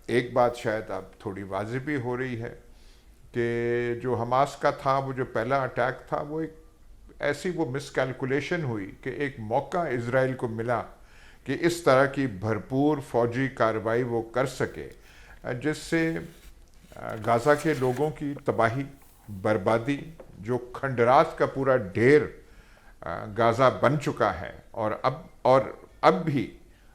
ایک بات شاید اب تھوڑی واضح بھی ہو رہی ہے کہ جو حماس کا تھا، وہ جو پہلا اٹیک تھا، وہ ایک ایسی وہ مس کیلکولیشن ہوئی کہ ایک موقع اسرائیل کو ملا کہ اس طرح کی بھرپور فوجی کارروائی وہ کر سکے جس سے غزہ کے لوگوں کی تباہی، بربادی، جو کھنڈرات کا پورا ڈھیر غزہ بن چکا ہے، اور اب بھی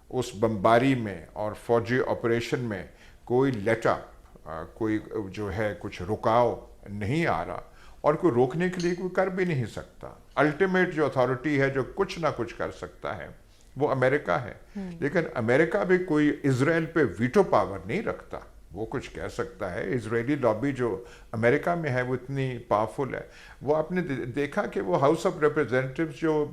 اس بمباری میں اور فوجی آپریشن میں کوئی لیٹ اپ، کوئی جو ہے کچھ رکاؤ نہیں آ رہا، اور کوئی روکنے کے لیے کوئی کر بھی نہیں سکتا. الٹیمیٹ جو اتھارٹی ہے جو کچھ نہ کچھ کر سکتا ہے وہ امریکہ ہے. لیکن امریکہ بھی کوئی اسرائیل پہ ویٹو پاور نہیں رکھتا. وہ کچھ کہہ سکتا ہے. اسرائیلی لابی جو امریکہ میں ہے وہ اتنی پاورفل ہے. وہ آپ نے دیکھا کہ وہ ہاؤس آف ریپرزینٹیوز جو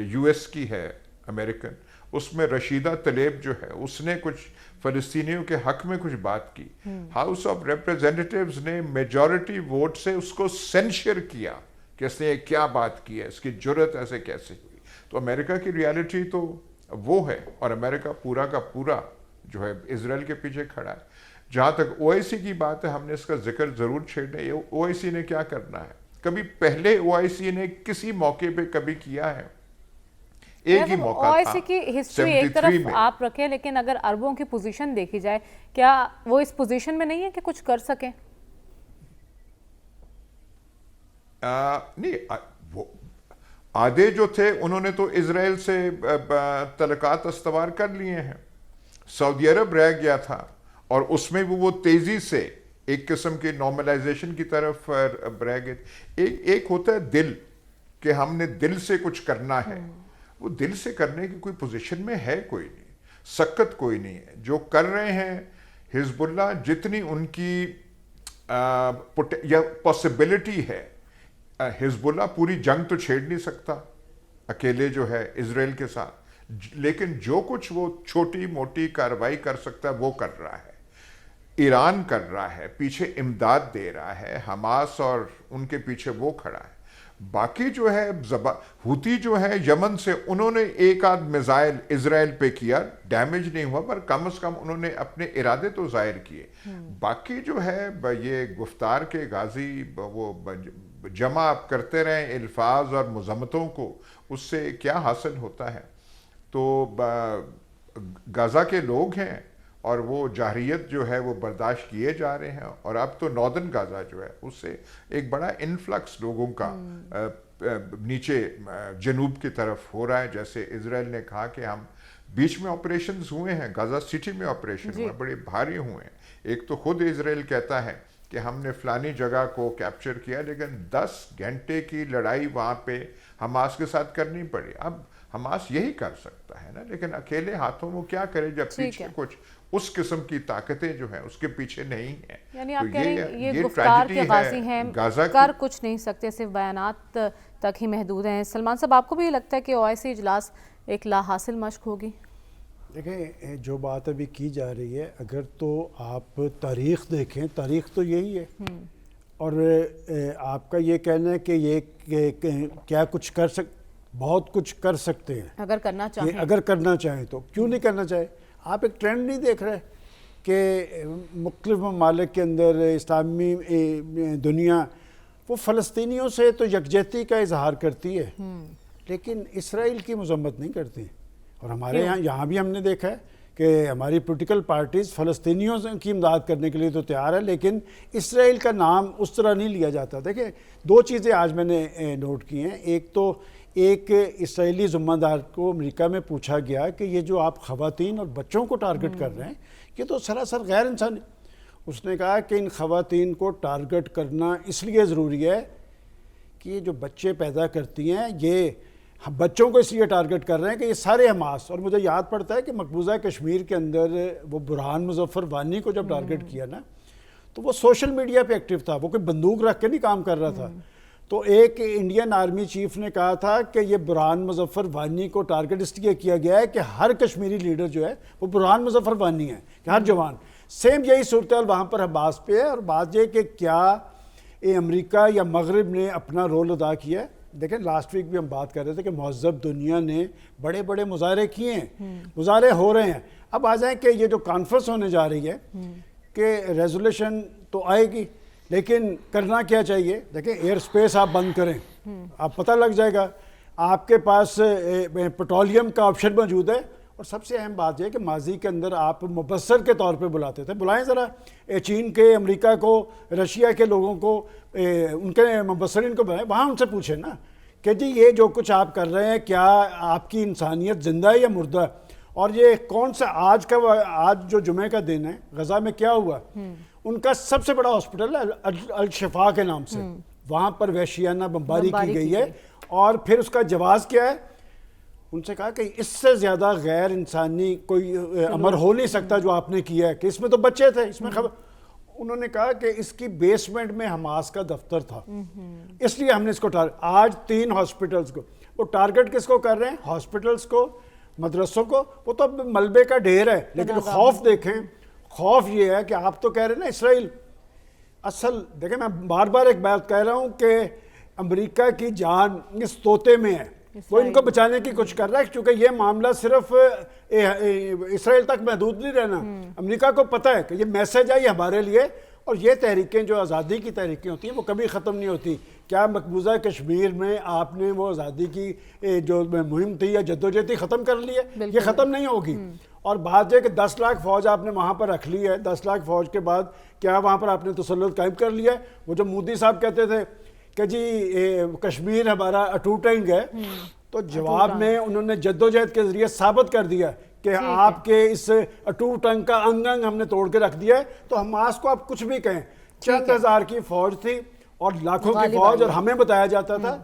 یو ایس کی ہے امریکن, اس میں رشیدہ طلیب جو ہے اس نے کچھ فلسطینیوں کے حق میں کچھ بات کی. ہاؤس آف ریپرزینٹیوز نے میجورٹی ووٹ سے اس کو سینشر کیا کہ اس نے کیا بات کی ہے, اس کی جرت ایسے کیسے ہوئی. تو امریکہ کی ریالٹی تو وہ ہے, اور امریکہ پورا کا پورا جو ہے اسرائیل کے پیچھے کھڑا ہے. جہاں تک او آئی سی کی بات ہے, ہم نے اس کا ذکر ضرور چھیڑنا ہے. او آئی سی نے کیا کرنا ہے؟ کبھی پہلے او آئی سی نے کسی موقع پہ کبھی کیا ہے؟ ایک ہی موقع تھا. او آئی سی کی ہسٹری ایک طرف آپ رکھیں, لیکن اگر عربوں کی پوزیشن دیکھی جائے, کیا وہ اس پوزیشن میں نہیں ہے کہ کچھ کر سکیں؟ نہیں, وہ آدھے جو تھے انہوں نے تو اسرائیل سے تعلقات استوار کر لیے ہیں. سعودی عرب رہ گیا تھا, اور اس میں وہ تیزی سے ایک قسم کی نارملائزیشن کی طرف رہ گئے. ایک ہوتا ہے دل, کہ ہم نے دل سے کچھ کرنا ہے. وہ دل سے کرنے کی کوئی پوزیشن میں ہے کوئی نہیں, سکت کوئی نہیں ہے. جو کر رہے ہیں حزب اللہ, جتنی ان کی یا پاسبلٹی ہے, حزب اللہ پوری جنگ تو چھیڑ نہیں سکتا اکیلے جو ہے اسرائیل کے ساتھ, لیکن جو کچھ وہ چھوٹی موٹی کارروائی کر سکتا ہے وہ کر رہا ہے. ایران کر رہا ہے, پیچھے امداد دے رہا ہے, حماس اور ان کے پیچھے وہ کھڑا ہے. باقی جو ہے ہوتی جو ہے یمن سے, انہوں نے ایک آدھ میزائل اسرائیل پہ کیا, ڈیمیج نہیں ہوا, پر کم از کم انہوں نے اپنے ارادے تو ظاہر کیے. باقی جو ہے یہ گفتار کے غازی وہ جمع آپ کرتے رہیں الفاظ اور مذمتوں کو, اس سے کیا حاصل ہوتا ہے؟ تو غزہ کے لوگ ہیں اور وہ جاہریت جو ہے وہ برداشت کیے جا رہے ہیں, اور اب تو ناردرن غزہ جو ہے اس سے ایک بڑا انفلکس لوگوں کا نیچے جنوب کی طرف ہو رہا ہے. جیسے اسرائیل نے کہا کہ ہم بیچ میں آپریشنز ہوئے ہیں, غزہ سٹی میں آپریشن ہوئے, بڑے بھاری ہوئے ہیں. ایک تو خود اسرائیل کہتا ہے کہ ہم نے فلانی جگہ کو کیپچر کیا, لیکن 10 گھنٹے کی لڑائی وہاں پہ حماس کے ساتھ کرنی پڑی. اب حماس یہی کر سکتا ہے نا, لیکن اکیلے ہاتھوں وہ کیا کرے جب پیچھے کچھ اس قسم کی طاقتیں جو ہیں اس کے پیچھے نہیں ہیں. یعنی آپ کہہ رہے ہیں یہ گفتار کے غازی ہیں, کر کچھ نہیں سکتے, صرف بیانات تک ہی محدود ہیں. سلمان صاحب, آپ کو بھی لگتا ہے کہ او آئی سی اجلاس ایک لا حاصل مشق ہوگی؟ دیکھیں, جو بات ابھی کی جا رہی ہے, اگر تو آپ تاریخ دیکھیں, تاریخ تو یہی ہے, اور آپ کا یہ کہنا ہے کہ یہ کیا کچھ بہت کچھ کر سکتے ہیں اگر کرنا چاہیں, اگر کرنا چاہیں تو کیوں نہیں کرنا چاہے؟ آپ ایک ٹرینڈ نہیں دیکھ رہے کہ مختلف ممالک کے اندر اسلامی دنیا وہ فلسطینیوں سے تو یکجہتی کا اظہار کرتی ہے, لیکن اسرائیل کی مذمت نہیں کرتی. اور ہمارے یہاں بھی ہم نے دیکھا ہے کہ ہماری پولیٹیکل پارٹیز فلسطینیوں کی امداد کرنے کے لیے تو تیار ہے, لیکن اسرائیل کا نام اس طرح نہیں لیا جاتا. دیکھیں, 2 چیزیں آج میں نے نوٹ کی ہیں. ایک تو ایک اسرائیلی ذمہ دار کو امریکہ میں پوچھا گیا کہ یہ جو آپ خواتین اور بچوں کو ٹارگٹ کر رہے ہیں یہ تو سراسر غیر انسانی. اس نے کہا کہ ان خواتین کو ٹارگٹ کرنا اس لیے ضروری ہے کہ یہ جو بچے پیدا کرتی ہیں یہ بچوں کو اس لیے ٹارگٹ کر رہے ہیں کہ یہ سارے حماس. اور مجھے یاد پڑتا ہے کہ مقبوضہ کشمیر کے اندر وہ برہان مظفر وانی کو جب ٹارگٹ کیا نا, تو وہ سوشل میڈیا پہ ایکٹیو تھا, وہ کوئی بندوق رکھ کے نہیں کام کر رہا تھا. تو ایک انڈین آرمی چیف نے کہا تھا کہ یہ برہان مظفر وانی کو ٹارگٹ اس لیے کیا گیا ہے کہ ہر کشمیری لیڈر جو ہے وہ برہان مظفر وانی ہے, کہ ہر جوان. سیم یہی صورتحال وہاں پر حماس پہ ہے. اور بات یہ کہ کیا امریکہ یا مغرب نے اپنا رول ادا کیا ہے؟ دیکھیں, لاسٹ ویک بھی ہم بات کر رہے تھے کہ مہذب دنیا نے بڑے بڑے مظاہرے کیے ہیں, مظاہرے ہو رہے ہیں. اب آ جائیں کہ یہ جو کانفرنس ہونے جا رہی ہے کہ ریزولوشن تو آئے گی, لیکن کرنا کیا چاہیے؟ دیکھیں, ایئر سپیس آپ بند کریں, آپ پتہ لگ جائے گا. آپ کے پاس پیٹرولیم کا آپشن موجود ہے. اور سب سے اہم بات یہ ہے کہ ماضی کے اندر آپ مبصر کے طور پہ بلاتے تھے. بلائیں ذرا چین کے, امریکہ کو, رشیا کے لوگوں کو, ان کے مبصرین کو بلائیں, وہاں ان سے پوچھیں نا کہ جی یہ جو کچھ آپ کر رہے ہیں کیا آپ کی انسانیت زندہ ہے یا مردہ؟ اور یہ کون سا آج جو جمعہ کا دن ہے, غزہ میں کیا ہوا؟ ان کا سب سے بڑا ہاسپٹل ہے الشفا کے نام سے، وہاں پر وحشیانہ بمباری کی گئی ہے، اور پھر اس کا جواز کیا ہے؟ ان سے کہا کہ اس سے زیادہ غیر انسانی کوئی امر ہو نہیں سکتا جو آپ نے کیا ہے، کہ اس میں تو بچے تھے، اس میں انہوں نے کہا کہ اس کی بیسمنٹ میں حماس کا دفتر تھا، اس لیے ہم نے اس کو آج 3 ہاسپٹلز کو، وہ ٹارگٹ کس کو کر رہے ہیں؟ ہاسپٹلز کو، مدرسوں کو، وہ تو ملبے کا ڈھیر ہے، لیکن خوف دیکھیں، خوف یہ ہے کہ آپ تو کہہ رہے ہیں نا اسرائیل، اصل دیکھیں میں بار بار ایک بات کہہ رہا ہوں کہ امریکہ کی جان اس طوطے میں ہے، وہ ان کو بچانے کی کوشش کر رہا ہے، کیونکہ یہ معاملہ صرف اسرائیل تک محدود نہیں رہنا، امریکہ کو پتہ ہے کہ یہ میسج ہے یہ ہمارے لیے، اور یہ تحریکیں جو آزادی کی تحریکیں ہوتی ہیں وہ کبھی ختم نہیں ہوتی۔ کیا مقبوضہ کشمیر میں آپ نے وہ آزادی کی جو مہم تھی یا جدوجہد تھی ختم کر لی ہے؟ یہ ختم نہیں ہوگی۔ اور بات یہ کہ 10 لاکھ فوج آپ نے وہاں پر رکھ لی ہے، 10 لاکھ فوج کے بعد کیا وہاں پر آپ نے تسلط قائم کر لیا ہے؟ وہ جو مودی صاحب کہتے تھے کہ جی کشمیر ہمارا اٹوٹ انگ ہے، تو جواب میں انہوں نے جدوجہد کے ذریعے ثابت کر دیا کہ آپ کے اس اٹوٹ انگ کا انگ ہم نے توڑ کے رکھ دیا ہے۔ تو حماس کو آپ کچھ بھی کہیں، چند ہزار کی فوج تھی اور لاکھوں کی فوج، اور ہمیں بتایا جاتا تھا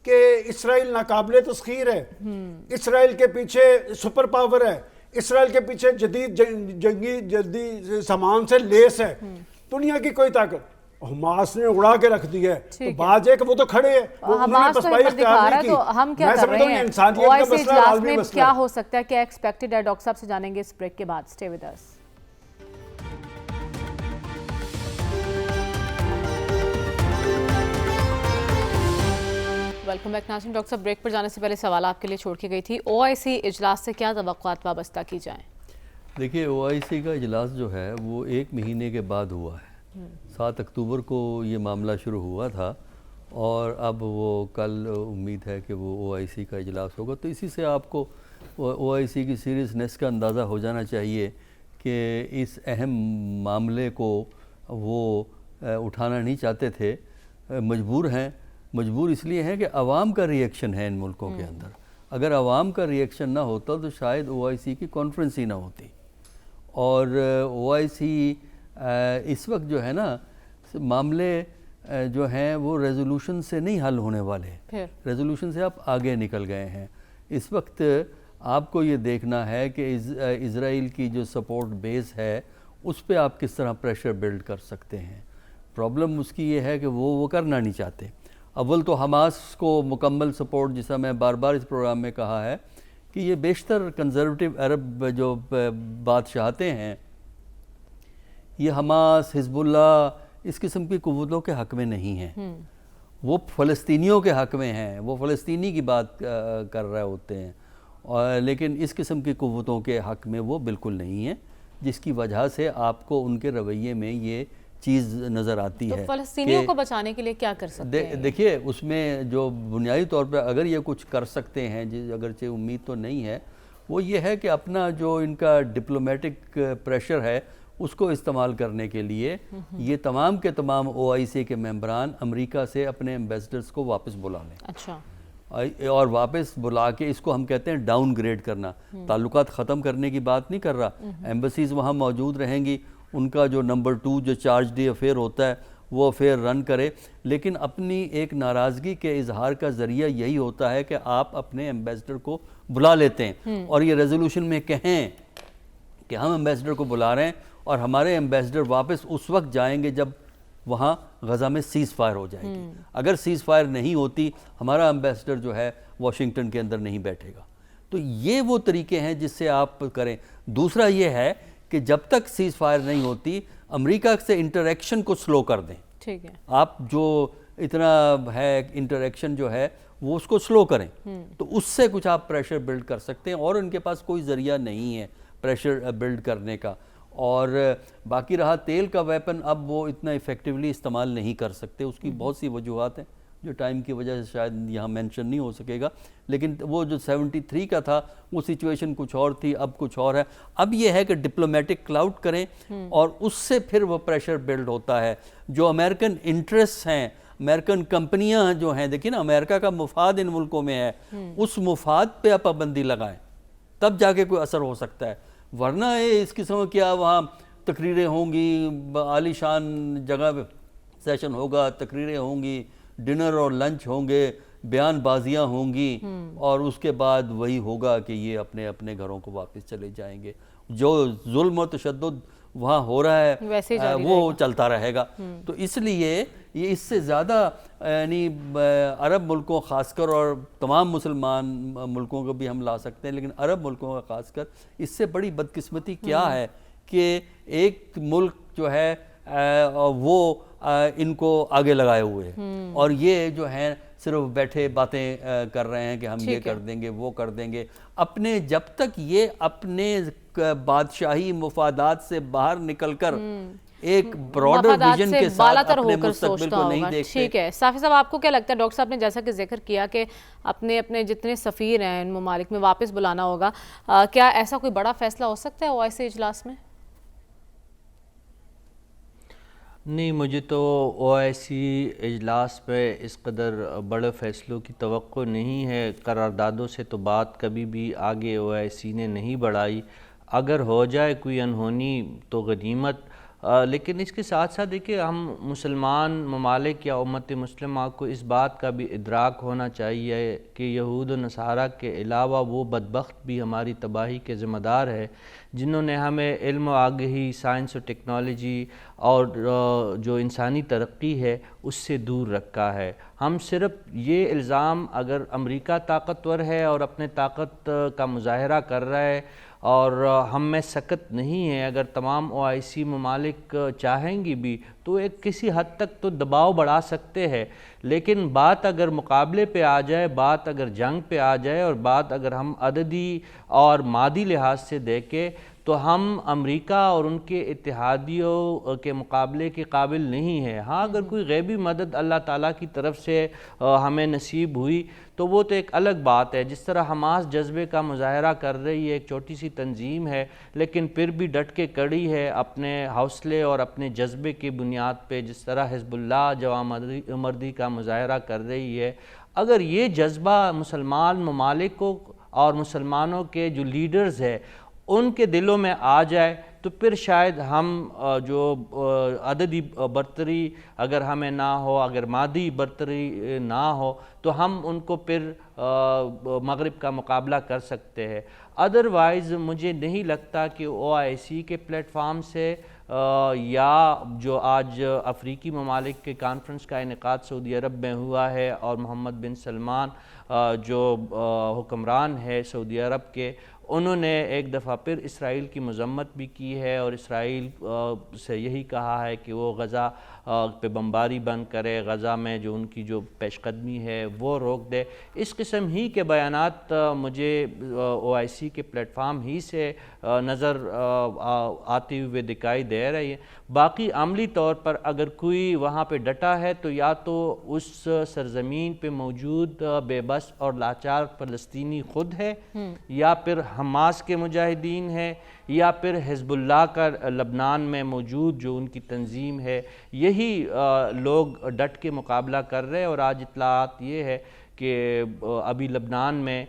کہ اسرائیل ناقابل تسخیر ہے، اسرائیل کے پیچھے سپر پاور ہے، اسرائیل کے پیچھے جدید جنگی سامان سے لیس ہے، دنیا کی کوئی طاقت۔ حماس نے اڑا کے رکھ دیا ہے، تو بات ہے کہ وہ تو کھڑے ہیں، حماس تو ہمت دکھا رہا ہے، تو ہم کیا کر رہے ہیں؟ OIC اجلاس میں کیا ہو سکتا ہے، کیا ایکسپیکٹڈ ہے؟ ڈاکٹر صاحب سے جانیں گے اس بریک کے بعد، سٹے ود اس۔ ویلکم بیک ناظرین۔ ڈاکٹر صاحب بریک پر جانے سے پہلے سوال آپ کے لیے چھوڑ کے گئی تھی، OIC اجلاس سے کیا توقعات وابستہ کی جائیں؟ دیکھیے OIC کا اجلاس جو ہے وہ 1 مہینے کے بعد ہوا ہے، 7 اکتوبر کو یہ معاملہ شروع ہوا تھا، اور اب وہ کل امید ہے کہ وہ OIC کا اجلاس ہوگا۔ تو اسی سے آپ کو OIC کی سیریسنیس کا اندازہ ہو جانا چاہیے کہ اس اہم معاملے کو وہ اٹھانا نہیں چاہتے تھے، مجبور ہیں۔ مجبور اس لیے ہیں کہ عوام کا ریئیکشن ہے ان ملکوں کے اندر، اگر عوام کا ریئیکشن نہ ہوتا تو شاید OIC کی کانفرنس ہی نہ ہوتی، اور OIC اس وقت جو ہے نا معاملے جو ہیں وہ ریزولوشن سے نہیں حل ہونے والے، ریزولوشن سے آپ آگے نکل گئے ہیں۔ اس وقت آپ کو یہ دیکھنا ہے کہ اسرائیل کی جو سپورٹ بیس ہے اس پہ آپ کس طرح پریشر بیلڈ کر سکتے ہیں۔ پرابلم اس کی یہ ہے کہ وہ کرنا نہیں چاہتے۔ اول تو حماس کو مکمل سپورٹ، جیسا میں بار بار اس پروگرام میں کہا ہے کہ یہ بیشتر کنزرویٹو عرب جو بادشاہتے ہیں، یہ حماس، حزب اللہ، اس قسم کی قوتوں کے حق میں نہیں ہیں، وہ فلسطینیوں کے حق میں ہیں، وہ فلسطینی کی بات کر رہے ہوتے ہیں، لیکن اس قسم کی قوتوں کے حق میں وہ بالکل نہیں ہیں، جس کی وجہ سے آپ کو ان کے رویے میں یہ چیز نظر آتی ہے۔ تو فلسطینیوں کو بچانے کے لیے کیا کر سکتے ہیں؟ دیکھیے اس میں جو بنیادی طور پر اگر یہ کچھ کر سکتے ہیں، اگرچہ امید تو نہیں ہے، وہ یہ ہے کہ اپنا جو ان کا ڈپلومیٹک پریشر ہے اس کو استعمال کرنے کے لیے یہ تمام کے تمام OIC کے ممبران امریکہ سے اپنے ایمبیسڈرز کو واپس بلا لیں۔ اچھا، اور واپس بلا کے اس کو ہم کہتے ہیں ڈاؤن گریڈ کرنا، تعلقات ختم کرنے کی بات نہیں کر رہا، ایمبیسیز وہاں موجود رہیں گی، ان کا جو نمبر 2 جو چارج ڈی افیئر ہوتا ہے وہ افیئر رن کرے، لیکن اپنی ایک ناراضگی کے اظہار کا ذریعہ یہی ہوتا ہے کہ آپ اپنے ایمبیسڈر کو بلا لیتے ہیں اور یہ ریزولوشن میں کہیں کہ ہم ایمبیسڈر کو بلا رہے ہیں، اور ہمارے ایمبیسڈر واپس اس وقت جائیں گے جب وہاں غزہ میں سیز فائر ہو جائے گی۔ اگر سیز فائر نہیں ہوتی، ہمارا ایمبیسڈر جو ہے واشنگٹن کے اندر نہیں بیٹھے گا۔ تو یہ وہ طریقے ہیں جس سے آپ کریں۔ دوسرا یہ ہے کہ جب تک سیز فائر نہیں ہوتی، امریکہ سے انٹریکشن کو سلو کر دیں۔ ٹھیک ہے، آپ جو اتنا ہے انٹریکشن جو ہے وہ اس کو سلو کریں، تو اس سے کچھ آپ پریشر بلڈ کر سکتے ہیں، اور ان کے پاس کوئی ذریعہ نہیں ہے پریشر بلڈ کرنے کا۔ اور باقی رہا تیل کا ویپن، اب وہ اتنا ایفیکٹیولی استعمال نہیں کر سکتے، اس کی بہت سی وجوہات ہیں جو ٹائم کی وجہ سے شاید یہاں مینشن نہیں ہو سکے گا، لیکن وہ جو 73 کا تھا وہ سچویشن کچھ اور تھی، اب کچھ اور ہے۔ اب یہ ہے کہ ڈپلومیٹک کلاؤڈ کریں، اور اس سے پھر وہ پریشر بلڈ ہوتا ہے۔ جو امریکن انٹرسٹ ہیں، امریکن کمپنیاں جو ہیں، دیکھیں نا امریکہ کا مفاد ان ملکوں میں ہے، اس مفاد پہ آپ پابندی لگائیں، تب جا کے کوئی اثر ہو سکتا ہے، ورنہ اس قسم کیا وہاں تقریریں ہوں گی، عالی شان جگہ پہ سیشن ہوگا، تقریریں ہوں گی، ڈنر اور لنچ ہوں گے، بیان بازیاں ہوں گی، اور اس کے بعد وہی ہوگا کہ یہ اپنے اپنے گھروں کو واپس چلے جائیں گے. جو ظلم و تشدد وہاں ہو رہا ہے وہ چلتا رہے گا. تو اس لیے یہ اس سے زیادہ یعنی عرب ملکوں خاص کر، اور تمام مسلمان ملکوں کو بھی ہم لا سکتے ہیں، لیکن عرب ملکوں کا خاص کر اس سے بڑی بدقسمتی کیا ہے کہ ایک ملک جو ہے وہ ان کو آگے لگائے ہوئے ہیں، اور یہ جو ہیں صرف بیٹھے باتیں کر رہے ہیں کہ ہم یہ کر دیں گے وہ کر دیں گے. اپنے جب تک یہ اپنے بادشاہی مفادات سے باہر نکل کر ایک براڈر ویژن کے ساتھ اپنے مستقبل کو نہیں دیکھتے. ٹھیک ہے صافی صاحب، آپ کو کیا لگتا ہے؟ ڈاکٹر صاحب نے جیسا کہ ذکر کیا کہ اپنے جتنے سفیر ہیں ان ممالک میں واپس بلانا ہوگا، کیا ایسا کوئی بڑا فیصلہ ہو سکتا ہے OIC اجلاس میں؟ نہیں، مجھے تو OIC اجلاس پہ اس قدر بڑے فیصلوں کی توقع نہیں ہے. قراردادوں سے تو بات کبھی بھی آگے OIC نے نہیں بڑھائی. اگر ہو جائے کوئی انہونی تو غنیمت، لیکن اس کے ساتھ ساتھ دیکھیں ہم مسلمان ممالک یا امت مسلمہ کو اس بات کا بھی ادراک ہونا چاہیے کہ یہود و نصارہ کے علاوہ وہ بدبخت بھی ہماری تباہی کے ذمہ دار ہے جنہوں نے ہمیں علم و آگہی، سائنس و ٹیکنالوجی اور جو انسانی ترقی ہے اس سے دور رکھا ہے. ہم صرف یہ الزام، اگر امریکہ طاقتور ہے اور اپنے طاقت کا مظاہرہ کر رہا ہے اور ہم میں سکت نہیں ہے، اگر تمام OIC ممالک چاہیں گی بھی تو ایک کسی حد تک تو دباؤ بڑھا سکتے ہیں، لیکن بات اگر مقابلے پہ آ جائے، بات اگر جنگ پہ آ جائے، اور بات اگر ہم عددی اور مادی لحاظ سے دیکھیں تو ہم امریکہ اور ان کے اتحادیوں کے مقابلے کے قابل نہیں ہیں. ہاں، اگر کوئی غیبی مدد اللہ تعالیٰ کی طرف سے ہمیں نصیب ہوئی تو وہ تو ایک الگ بات ہے. جس طرح حماس جذبے کا مظاہرہ کر رہی ہے، ایک چھوٹی سی تنظیم ہے لیکن پھر بھی ڈٹ کے کڑی ہے اپنے حوصلے اور اپنے جذبے کی بنیاد پہ، جس طرح حزب اللہ جوان مردی کا مظاہرہ کر رہی ہے. اگر یہ جذبہ مسلمان ممالک کو اور مسلمانوں کے جو لیڈرز ہیں ان کے دلوں میں آ جائے تو پھر شاید ہم جو عددی برتری اگر ہمیں نہ ہو، اگر مادی برتری نہ ہو تو ہم ان کو پھر مغرب کا مقابلہ کر سکتے ہیں. ادروائز مجھے نہیں لگتا کہ OIC کے پلیٹ فارم سے یا جو آج افریقی ممالک کے کانفرنس کا انعقاد سعودی عرب میں ہوا ہے اور محمد بن سلمان جو حکمران ہے سعودی عرب کے، انہوں نے ایک دفعہ پھر اسرائیل کی مذمت بھی کی ہے اور اسرائیل سے یہی کہا ہے کہ وہ غزہ پہ بمباری بند کرے، غزہ میں جو ان کی جو پیش قدمی ہے وہ روک دے. اس قسم ہی کے بیانات مجھے OIC کے پلیٹ فارم ہی سے نظر آتے ہوئے دکھائی دے رہی ہے. باقی عملی طور پر اگر کوئی وہاں پہ ڈٹا ہے تو یا تو اس سرزمین پہ موجود بے بس اور لاچار فلسطینی خود ہے، یا پھر حماس کے مجاہدین ہیں، یا پھر حزب اللہ کا لبنان میں موجود جو ان کی تنظیم ہے. یہی لوگ ڈٹ کے مقابلہ کر رہے ہیں. اور آج اطلاعات یہ ہے کہ ابھی لبنان میں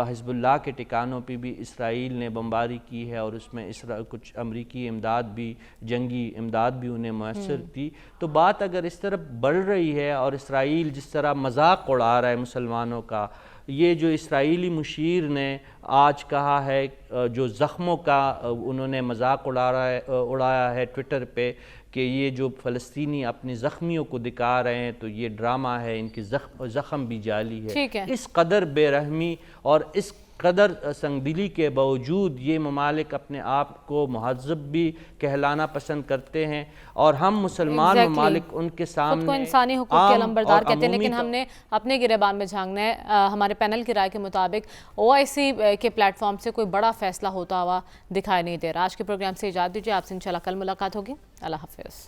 حزب اللہ کے ٹھکانوں پہ بھی اسرائیل نے بمباری کی ہے اور اس میں کچھ امریکی امداد بھی، جنگی امداد بھی انہیں میسر تھی. تو بات اگر اس طرف بڑھ رہی ہے اور اسرائیل جس طرح مذاق اڑا رہا ہے مسلمانوں کا، یہ جو اسرائیلی مشیر نے آج کہا ہے، جو زخموں کا انہوں نے مذاق اڑایا ہے ٹویٹر پہ کہ یہ جو فلسطینی اپنی زخمیوں کو دکھا رہے ہیں تو یہ ڈرامہ ہے، ان کی زخم بھی جعلی ہے. اس قدر بے رحمی اور اس قدر سنگدلی کے باوجود یہ ممالک اپنے آپ کو مہذب بھی کہلانا پسند کرتے ہیں اور ہم مسلمان ممالک ان کے سامنے خود کو انسانی حقوق کے علمبردار کہتے ہیں. لیکن ہم نے اپنے گریبان میں جھانکنا ہے. ہمارے پینل کی رائے کے مطابق OIC کے پلیٹ فارم سے کوئی بڑا فیصلہ ہوتا ہوا دکھائی نہیں دے رہا. آج کے پروگرام سے اجازت دیجیے، آپ سے انشاءاللہ کل ملاقات ہوگی. اللہ حافظ.